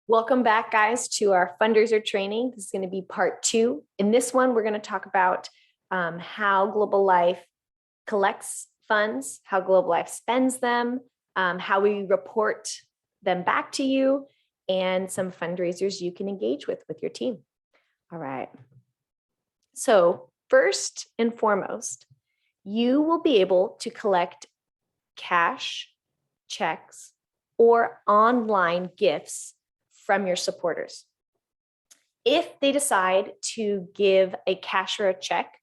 Welcome back, guys, to our fundraiser training. This is going to be part 2. In this one, we're going to talk about how Global Life collects funds, how Global Life spends them, how we report them back to you, and some fundraisers you can engage with your team. All right. So first and foremost, you will be able to collect cash, checks, or online gifts from your supporters. If they decide to give a cash or a check,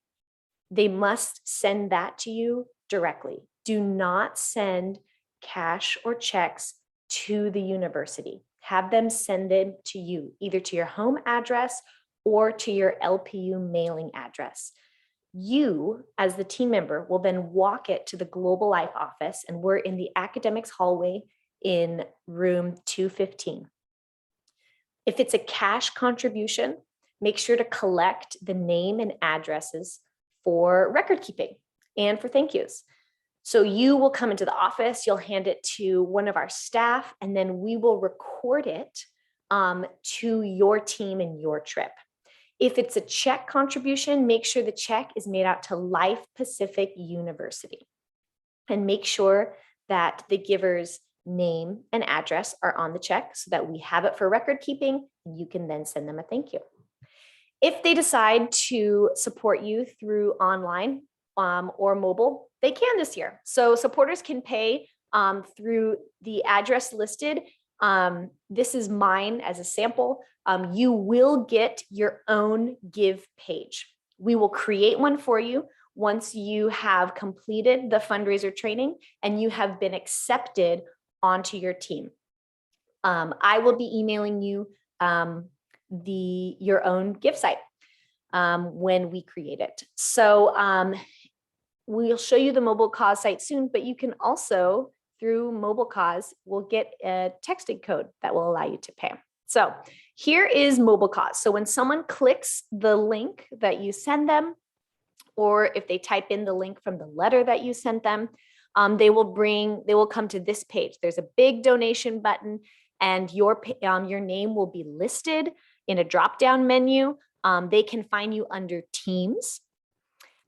they must send that to you directly. Do not send cash or checks to the university. Have them send it to you, either to your home address or to your LPU mailing address. You, as the team member, will then walk it to the Global Life office, and we're in the academics hallway in room 215. If it's a cash contribution, make sure to collect the name and addresses for record keeping and for thank yous. So you will come into the office, you'll hand it to one of our staff, and then we will record it to your team and your trip. If it's a check contribution, make sure the check is made out to Life Pacific University, and make sure that the giver's name and address are on the check so that we have it for record keeping, and you can then send them a thank you. If they decide to support you through online or mobile, they can this year. So supporters can pay through the address listed. This is mine as a sample. You will get your own give page. We will create one for you once you have completed the fundraiser training and you have been accepted onto your team. I will be emailing you your own gift site when we create it. So we'll show you the Mobile Cause site soon, but you can also, through Mobile Cause, we'll get a texting code that will allow you to pay. So here is Mobile Cause. So when someone clicks the link that you send them, or if they type in the link from the letter that you sent them, they will come to this page. There's a big donation button, and your name will be listed in a drop-down menu. They can find you under Teams,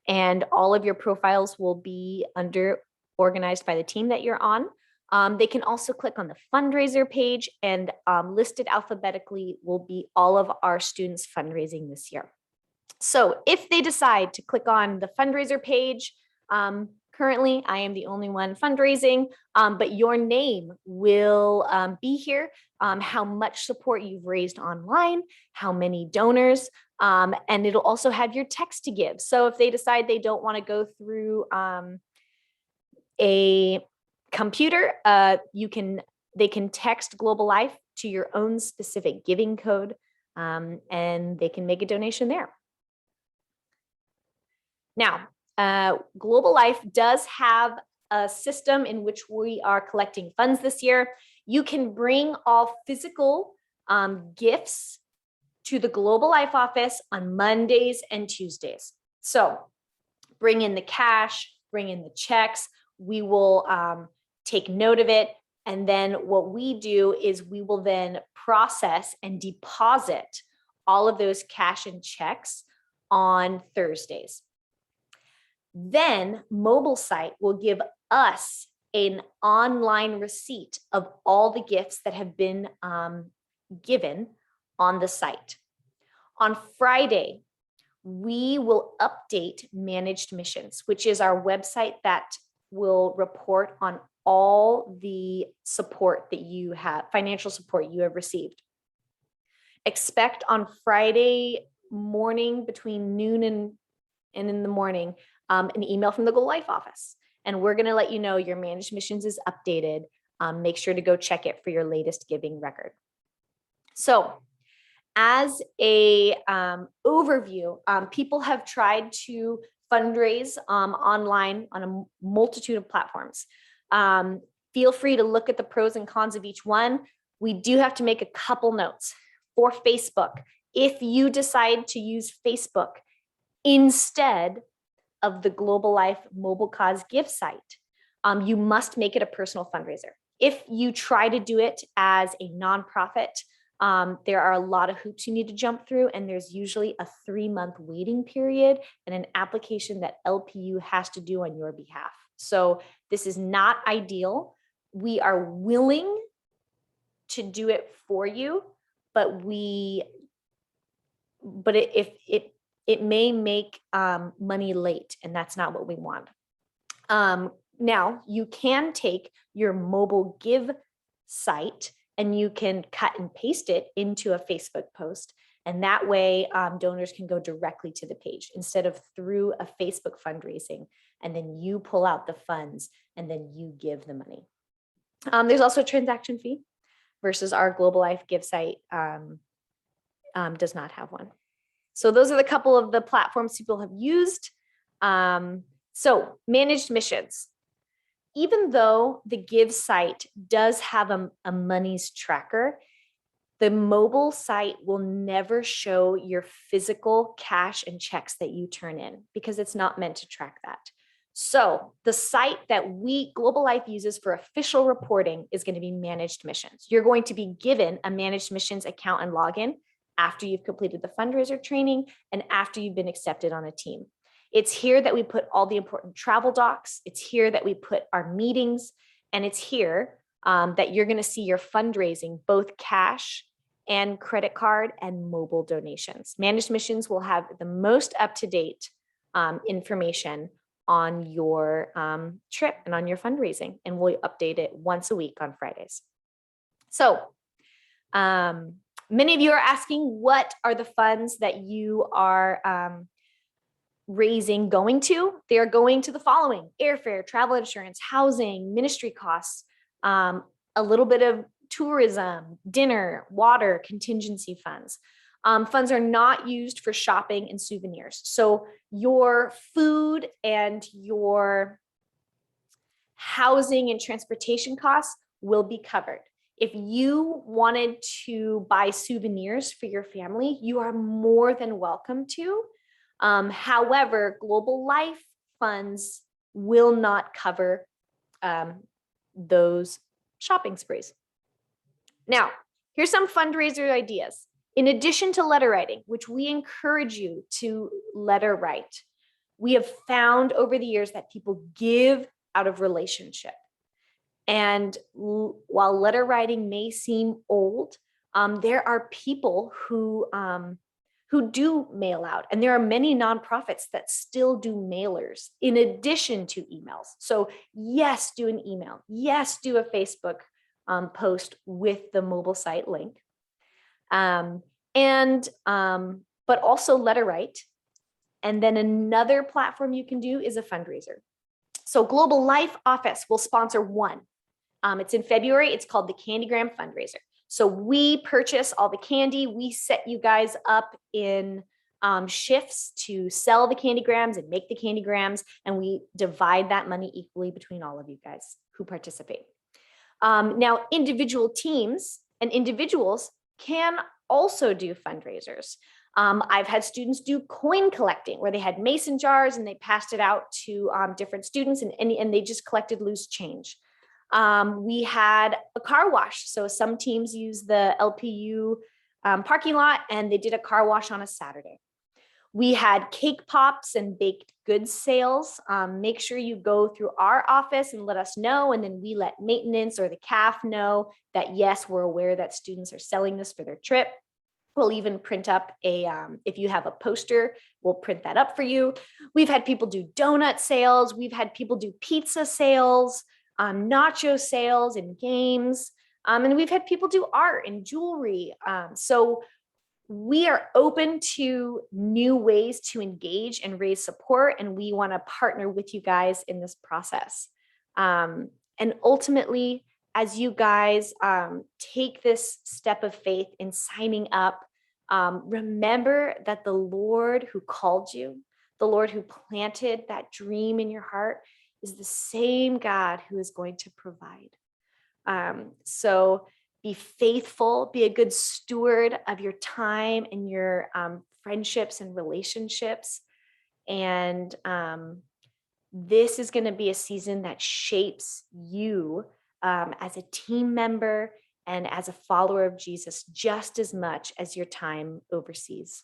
and all of your profiles will be organized by the team that you're on. They can also click on the fundraiser page, and listed alphabetically will be all of our students fundraising this year. So if they decide to click on the fundraiser page, currently I am the only one fundraising, but your name will be here, how much support you've raised online, how many donors, and it'll also have your text to give. So if they decide they don't want to go through a computer, they can text Global Life to your own specific giving code, and they can make a donation there. Now, Global Life does have a system in which we are collecting funds this year. You can bring all physical gifts to the Global Life office on Mondays and Tuesdays. So bring in the cash, bring in the checks. We will take note of it. And then what we do is we will then process and deposit all of those cash and checks on Thursdays. Then mobile site will give us an online receipt of all the gifts that have been given on the site. On Friday, we will update Managed Missions, which is our website that will report on all the support that you have, financial support you have received. Expect on Friday morning between noon and in the morning, an email from the Global Life office. And we're going to let you know your Managed Missions is updated. Make sure to go check it for your latest giving record. So as a overview, people have tried to fundraise online on a multitude of platforms. Feel free to look at the pros and cons of each one. We do have to make a couple notes. For Facebook, if you decide to use Facebook instead of the Global Life Mobile Cause gift site, you must make it a personal fundraiser. If you try to do it as a nonprofit, There are a lot of hoops you need to jump through, and there's usually a 3-month waiting period and an application that LPU has to do on your behalf. So this is not ideal. We are willing to do it for you, but it may make money late, and that's not what we want. Now you can take your mobile give site and you can cut and paste it into a Facebook post. And that way donors can go directly to the page instead of through a Facebook fundraising. And then you pull out the funds and then you give the money. There's also a transaction fee versus our Global Life Give site does not have one. So those are the couple of the platforms people have used. So managed missions. Even though the Give site does have a monies tracker, the mobile site will never show your physical cash and checks that you turn in because it's not meant to track that. So the site that Global Life uses for official reporting is going to be managed missions. You're going to be given a managed missions account and login after you've completed the fundraiser training and after you've been accepted on a team. It's here that we put all the important travel docs. It's here that we put our meetings, and it's here that you're going to see your fundraising, both cash and credit card and mobile donations. Managed missions will have the most up-to-date information on your trip and on your fundraising, and we'll update it once a week on Fridays. So many of you are asking, what are the funds that you are raising going to? They are going to the following: airfare, travel insurance, housing, ministry costs, a little bit of tourism, dinner, water, contingency funds. Funds are not used for shopping and souvenirs. So your food and your housing and transportation costs will be covered. If you wanted to buy souvenirs for your family, you are more than welcome to. However, Global Life funds will not cover those shopping sprees. Now, here's some fundraiser ideas. In addition to letter writing, which we encourage you to letter write, we have found over the years that people give out of relationship. And while letter writing may seem old, there are people who do mail out, and there are many nonprofits that still do mailers in addition to emails. So yes, do an email. Yes, do a Facebook post with the mobile site link. But also letter write. And then another platform you can do is a fundraiser. So Global Life Office will sponsor one. It's in February. It's called the Candygram Fundraiser. So we purchase all the candy. We set you guys up in shifts to sell the candygrams and make the candygrams, and we divide that money equally between all of you guys who participate. Now, individual teams and individuals can also do fundraisers. I've had students do coin collecting where they had mason jars and they passed it out to different students and they just collected loose change. We had a car wash. So some teams use the LPU parking lot and they did a car wash on a Saturday. We had cake pops and baked goods sales. Make sure you go through our office and let us know. And then we let maintenance or the CAF know that, yes, we're aware that students are selling this for their trip. We'll even print up if you have a poster, we'll print that up for you. We've had people do donut sales. We've had people do pizza sales, nacho sales and games. And we've had people do art and jewelry. So we are open to new ways to engage and raise support, and we want to partner with you guys in this process. And ultimately, as you guys take this step of faith in signing up, remember that the Lord who called you, the Lord who planted that dream in your heart, is the same God who is going to provide. So be faithful, be a good steward of your time and your friendships and relationships. And this is going to be a season that shapes you as a team member and as a follower of Jesus just as much as your time overseas.